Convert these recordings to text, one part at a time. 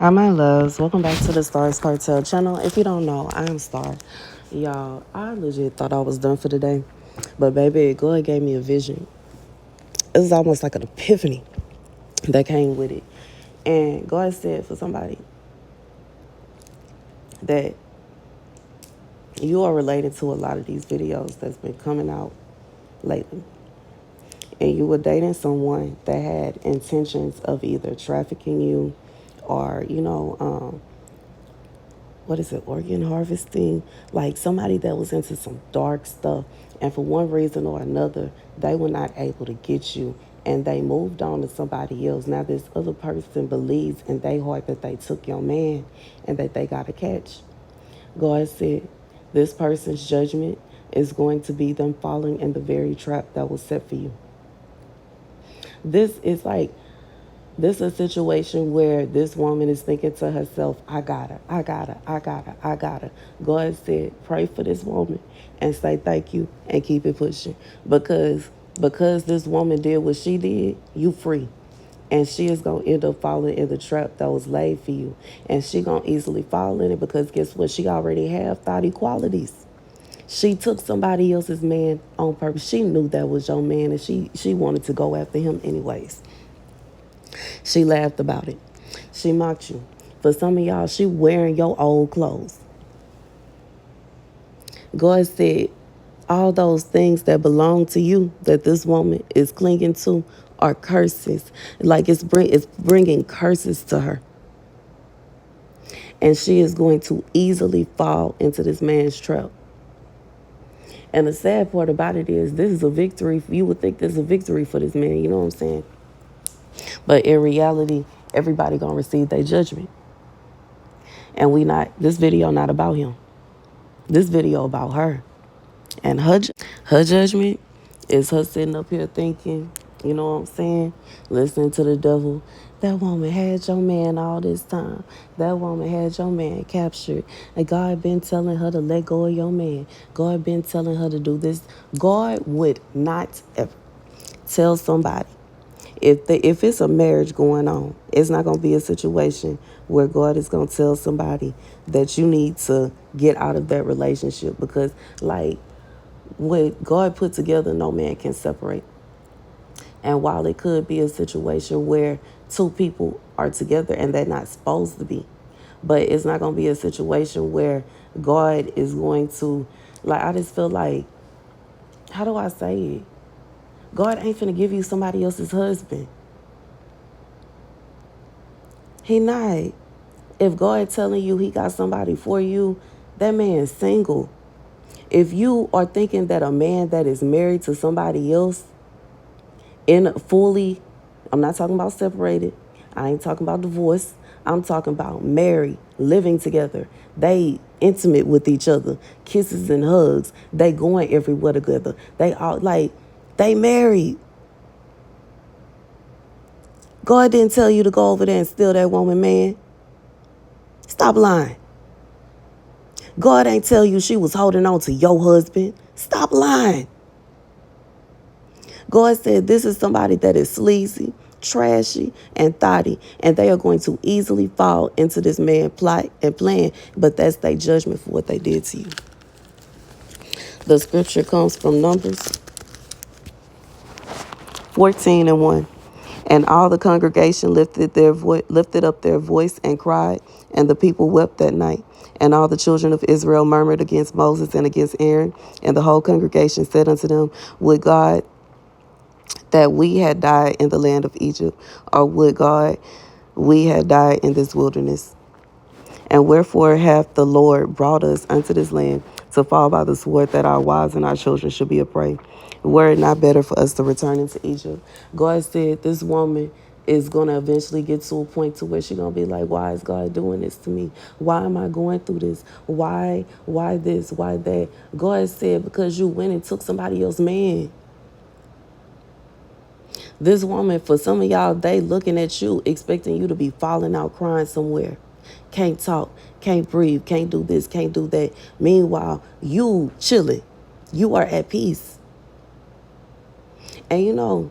Hi, my loves. Welcome back to the Starscartel channel. If you don't know, I am Star. Y'all, I legit thought I was done for the day. But baby, God gave me a vision. It was almost like an epiphany that came with it. And God said for somebody that you are related to a lot of these videos that's been coming out lately. And you were dating someone that had intentions of either trafficking you or, what is it, organ harvesting, like somebody that was into some dark stuff. And for one reason or another, they were not able to get you and they moved on to somebody else. Now this other person believes in their heart that they took your man and that they got a catch. God said this person's judgment is going to be them falling in the very trap that was set for you. This is like This is a situation where this woman is thinking to herself, I got her, I got her, I got her, I got her. God said, pray for this woman and say thank you and keep it pushing. Because this woman did what she did, you free. And she is going to end up falling in the trap that was laid for you. And she going to easily fall in it because guess what? She already have thoughty qualities. She took somebody else's man on purpose. She knew that was your man and she wanted to go after him anyways. She laughed about it. She mocked you. For some of y'all, she wearing your old clothes. God said all those things that belong to you that this woman is clinging to are curses. Like it's bringing curses to her. And she is going to easily fall into this man's trap. And the sad part about it is this is a victory. You would think this is a victory for this man. You know what I'm saying? But in reality, everybody going to receive their judgment. And this video not about him. This video about her. And her judgment is her sitting up here thinking, you know what I'm saying? Listening to the devil. That woman had your man all this time. That woman had your man captured. And God been telling her to let go of your man. God been telling her to do this. God would not ever tell somebody if it's a marriage going on, it's not going to be a situation where God is going to tell somebody that you need to get out of that relationship because, like, what God put together, no man can separate. And while it could be a situation where two people are together and they're not supposed to be, but it's not going to be a situation where God is going to, like, I just feel like, how do I say it? God ain't finna give you somebody else's husband. He not. If God telling you he got somebody for you, that man's single. If you are thinking that a man that is married to somebody else I'm not talking about separated. I ain't talking about divorce. I'm talking about married, living together. They intimate with each other, kisses and hugs. They going everywhere together. They married. God didn't tell you to go over there and steal that woman, man. Stop lying. God ain't tell you she was holding on to your husband. Stop lying. God said this is somebody that is sleazy, trashy, and thotty, and they are going to easily fall into this man's plot and plan, but that's their judgment for what they did to you. The scripture comes from Numbers 14:1. And all the congregation lifted up their voice and cried, and the people wept that night. And all the children of Israel murmured against Moses and against Aaron, and the whole congregation said unto them, would God that we had died in the land of Egypt, or would God we had died in this wilderness? And wherefore hath the Lord brought us unto this land to fall by the sword, that our wives and our children should be a prey? Were it not better for us to return into Egypt? God said this woman is going to eventually get to a point to where she's going to be like, why is God doing this to me? Why am I going through this? Why this? Why that? God said, because you went and took somebody else's man. This woman, for some of y'all, they looking at you, expecting you to be falling out crying somewhere. Can't talk, can't breathe, can't do this, can't do that. Meanwhile, you chilling. You are at peace. And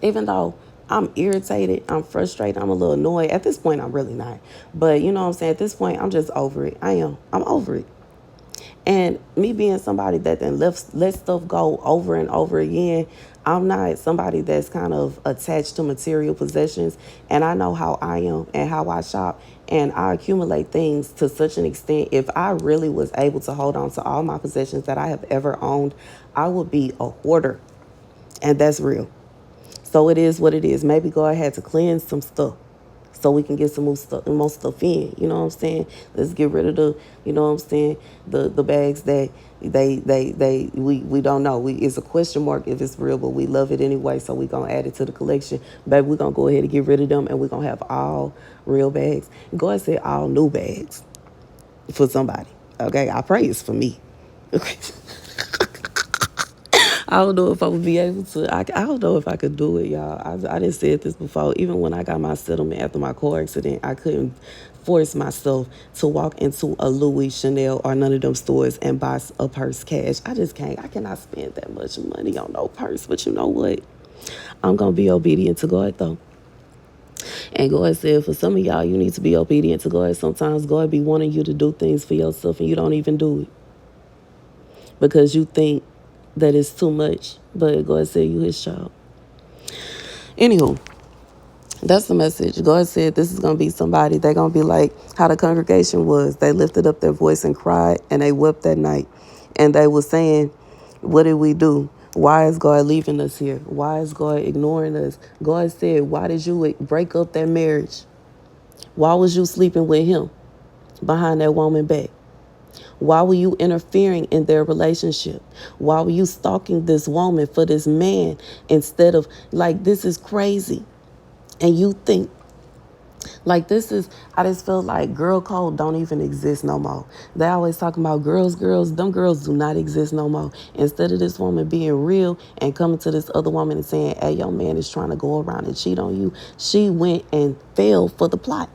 even though I'm irritated. I'm frustrated. I'm a little annoyed. At this point, I'm really not. But you know what I'm saying? At this point, I'm just over it. I am. I'm over it. And me being somebody that then let stuff go over and over again, I'm not somebody that's kind of attached to material possessions. And I know how I am and how I shop. And I accumulate things to such an extent. If I really was able to hold on to all my possessions that I have ever owned, I would be a hoarder. And that's real. So it is what it is. Maybe God had to cleanse some stuff so we can get some more stuff in. You know what I'm saying? Let's get rid of the, you know what I'm saying, the bags that we don't know. It's a question mark if it's real, but we love it anyway, so we're gonna add it to the collection. Baby, we're gonna go ahead and get rid of them, and we're gonna have all real bags. God said all new bags for somebody. Okay, I pray it's for me. Okay. I don't know if I would be able to. I don't know if I could do it, y'all. I didn't say this before. Even when I got my settlement after my car accident, I couldn't force myself to walk into a Louis, Chanel, or none of them stores and buy a purse cash. I just can't. I cannot spend that much money on no purse. But you know what? I'm going to be obedient to God, though. And God said, for some of y'all, you need to be obedient to God. Sometimes God be wanting you to do things for yourself and you don't even do it because you think that it's too much. But God said you his child. Anywho, that's the message. God said this is going to be somebody. They're going to be like how the congregation was. They lifted up their voice and cried and they wept that night. And they were saying, what did we do? Why is God leaving us here? Why is God ignoring us? God said, why did you break up that marriage? Why was you sleeping with him behind that woman back? Why were you interfering in their relationship? Why were you stalking this woman for this man instead of, like, this is crazy. And you think, like, this is, I just feel like girl code don't even exist no more. They always talking about girls. Them girls do not exist no more. Instead of this woman being real and coming to this other woman and saying, hey, your man is trying to go around and cheat on you, she went and fell for the plot.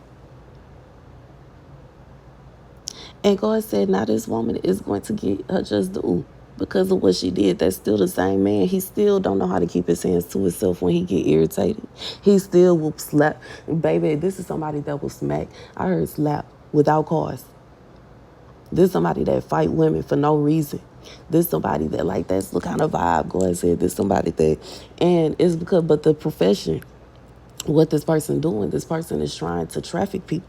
And God said, now this woman is going to get her just due because of what she did. That's still the same man. He still don't know how to keep his hands to himself when he get irritated. He still will slap. Baby, this is somebody that will smack. I heard slap without cause. This is somebody that fight women for no reason. This somebody that, like, that's the kind of vibe God said. This somebody that, and it's because, but the profession, what this person doing, this person is trying to traffic people.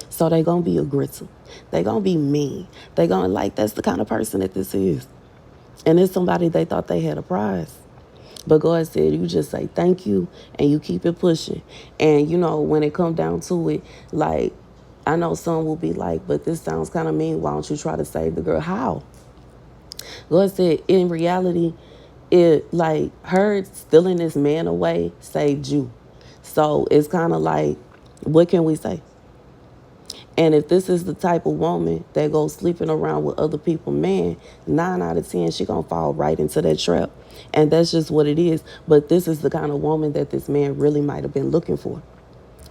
So they going to be aggressive. They going to be mean. They going to, like, that's the kind of person that this is. And it's somebody they thought they had a prize. But God said, you just say thank you and you keep it pushing. And, you know, when it come down to it, like, I know some will be like, but this sounds kind of mean. Why don't you try to save the girl? How? God said, in reality, it, like, her stealing this man away saved you. So it's kind of like, what can we say? And if this is the type of woman that goes sleeping around with other people, man, 9 out of 10, she gonna fall right into that trap. And that's just what it is. But this is the kind of woman that this man really might have been looking for.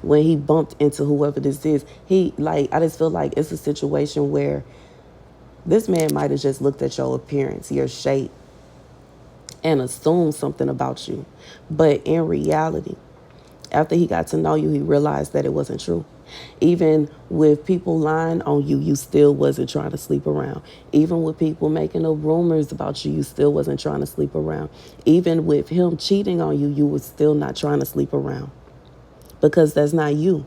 When he bumped into whoever this is, he, like, I just feel like it's a situation where this man might have just looked at your appearance, your shape, and assumed something about you. But in reality, after he got to know you, he realized that it wasn't true. Even with people lying on you, you still wasn't trying to sleep around. Even with people making up rumors about you, you still wasn't trying to sleep around. Even with him cheating on you, you was still not trying to sleep around. Because that's not you.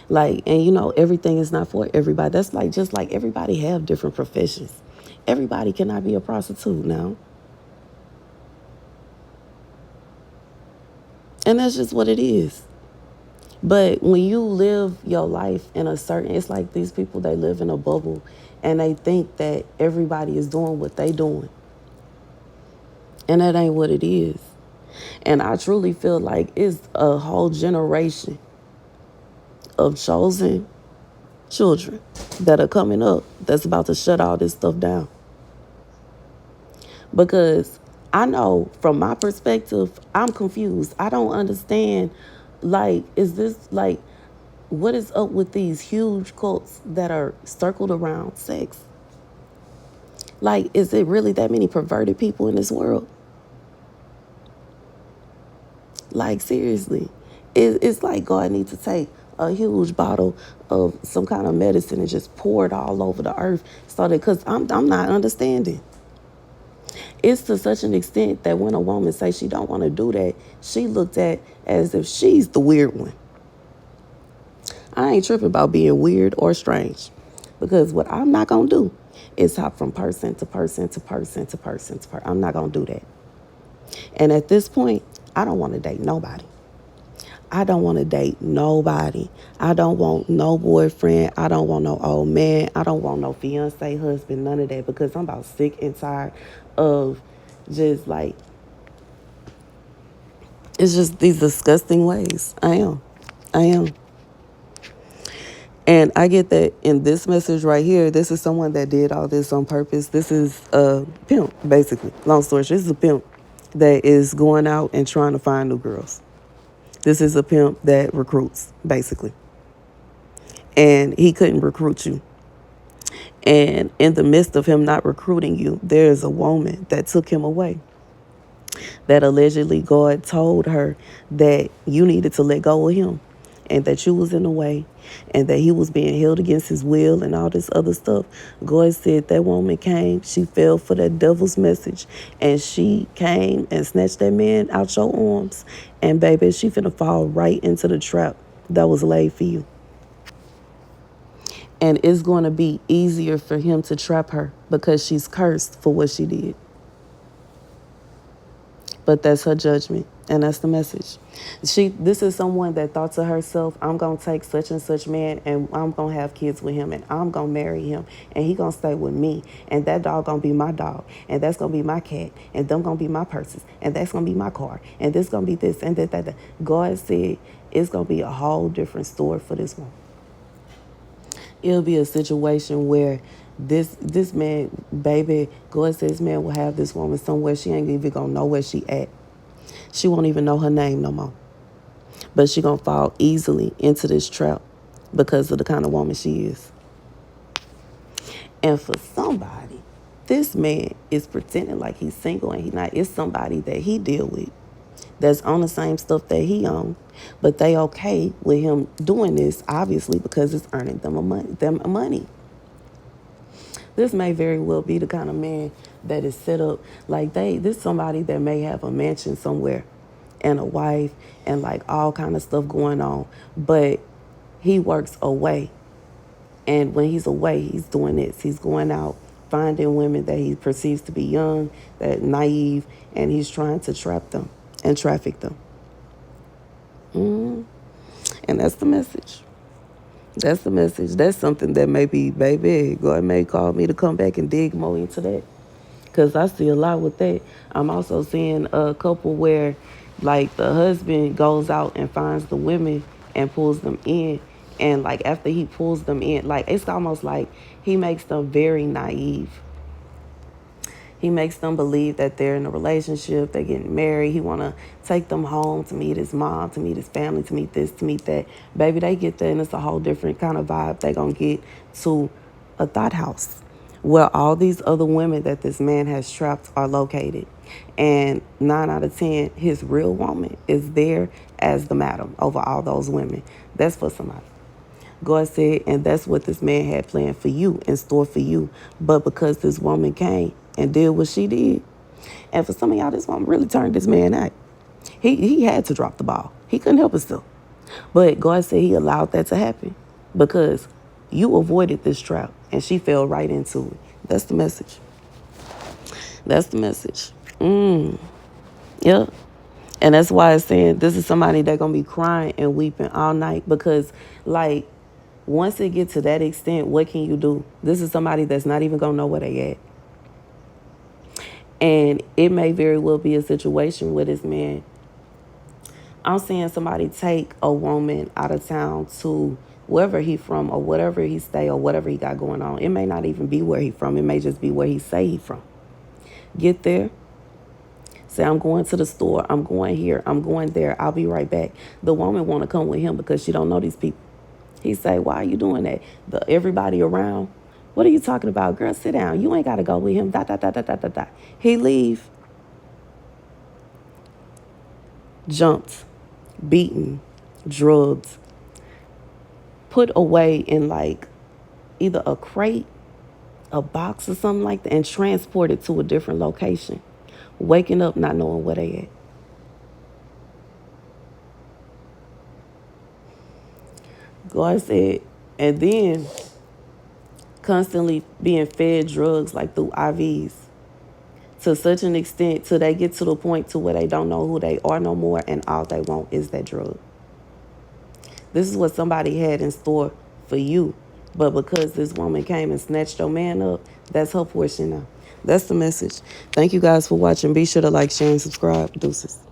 Like, and you know, everything is not for everybody. That's like, just like everybody have different professions. Everybody cannot be a prostitute now. And that's just what it is. But when you live your life in a certain, it's like these people, they live in a bubble and they think that everybody is doing what they doing. And that ain't what it is. And I truly feel like it's a whole generation of chosen children that are coming up that's about to shut all this stuff down. Because I know from my perspective, I'm confused. I don't understand, like, is this like, what is up with these huge cults that are circled around sex? Like, is it really that many perverted people in this world? Like, seriously. It's like God needs to take a huge bottle of some kind of medicine and just pour it all over the earth. So that, because I'm not understanding. It's to such an extent that when a woman says she don't want to do that, she looked at as if she's the weird one. I ain't tripping about being weird or strange. Because what I'm not going to do is hop from person to person to person to person to person. I'm not going to do that. And at this point, I don't want to date nobody. I don't want to date nobody. I don't want no boyfriend. I don't want no old man. I don't want no fiance, husband, none of that, because I'm about sick and tired of just like, it's just these disgusting ways. I am. I am. And I get that in this message right here, this is someone that did all this on purpose. This is a pimp, basically. Long story short, this is a pimp that is going out and trying to find new girls. This is a pimp that recruits, basically. And he couldn't recruit you. And in the midst of him not recruiting you, there is a woman that took him away. That allegedly God told her that you needed to let go of him and that you was in the way and that he was being held against his will and all this other stuff. God said that woman came, she fell for that devil's message, and she came and snatched that man out your arms. And baby, she finna fall right into the trap that was laid for you. And it's going to be easier for him to trap her because she's cursed for what she did. But that's her judgment, and that's the message. This is someone that thought to herself, I'm going to take such and such man, and I'm going to have kids with him, and I'm going to marry him, and he going to stay with me, and that dog going to be my dog, and that's going to be my cat, and them going to be my purses, and that's going to be my car, and this going to be this, and that. God said it's going to be a whole different story for this one. It'll be a situation where this man, baby, God says this man will have this woman somewhere she ain't even gonna know where she at. She won't even know her name no more. But she gonna fall easily into this trap because of the kind of woman she is. And for somebody, this man is pretending like he's single and he not. It's somebody that he deal with that's on the same stuff that he on, but they okay with him doing this, obviously, because it's earning them money. This may very well be the kind of man that is set up like this somebody that may have a mansion somewhere and a wife and like all kind of stuff going on, but he works away. And when he's away, he's doing this. He's going out, finding women that he perceives to be young, that naive, and he's trying to trap them and traffic them. And that's the message. That's the message. That's something that maybe, baby, God may call me to come back and dig more into that. Because I see a lot with that. I'm also seeing a couple where, like, the husband goes out and finds the women and pulls them in. And, like, after he pulls them in, like, it's almost like he makes them very naive. He makes them believe that they're in a relationship, they're getting married. He want to take them home to meet his mom, to meet his family, to meet this, to meet that. Baby, they get there and it's a whole different kind of vibe they're going to get to a thought house where all these other women that this man has trapped are located. And 9 out of 10, his real woman is there as the madam over all those women. That's for somebody. God said, and that's what this man had planned for you, in store for you. But because this woman came and did what she did, and for some of y'all, this woman really turned this man out. He had to drop the ball. He couldn't help himself. But God said he allowed that to happen because you avoided this trap, and she fell right into it. That's the message. That's the message. Yeah. And that's why it's saying this is somebody that's going to be crying and weeping all night because, like, once it gets to that extent, what can you do? This is somebody that's not even going to know where they at. And it may very well be a situation with this man. I'm seeing somebody take a woman out of town to wherever he from or whatever he stay or whatever he got going on. It may not even be where he from. It may just be where he say he from. Get there. Say, I'm going to the store. I'm going here. I'm going there. I'll be right back. The woman want to come with him because she don't know these people. He say, why are you doing that? Everybody around. What are you talking about? Girl, sit down. You ain't got to go with him. He leave. jumped, beaten, drugged, put away in like either a crate, a box or something like that, and transported to a different location, waking up not knowing where they at. God said, and then constantly being fed drugs like through IVs to such an extent till they get to the point to where they don't know who they are no more and all they want is that drug. This is what somebody had in store for you. But because this woman came and snatched your man up, that's her portion now. That's the message. Thank you guys for watching. Be sure to like, share, and subscribe. Deuces.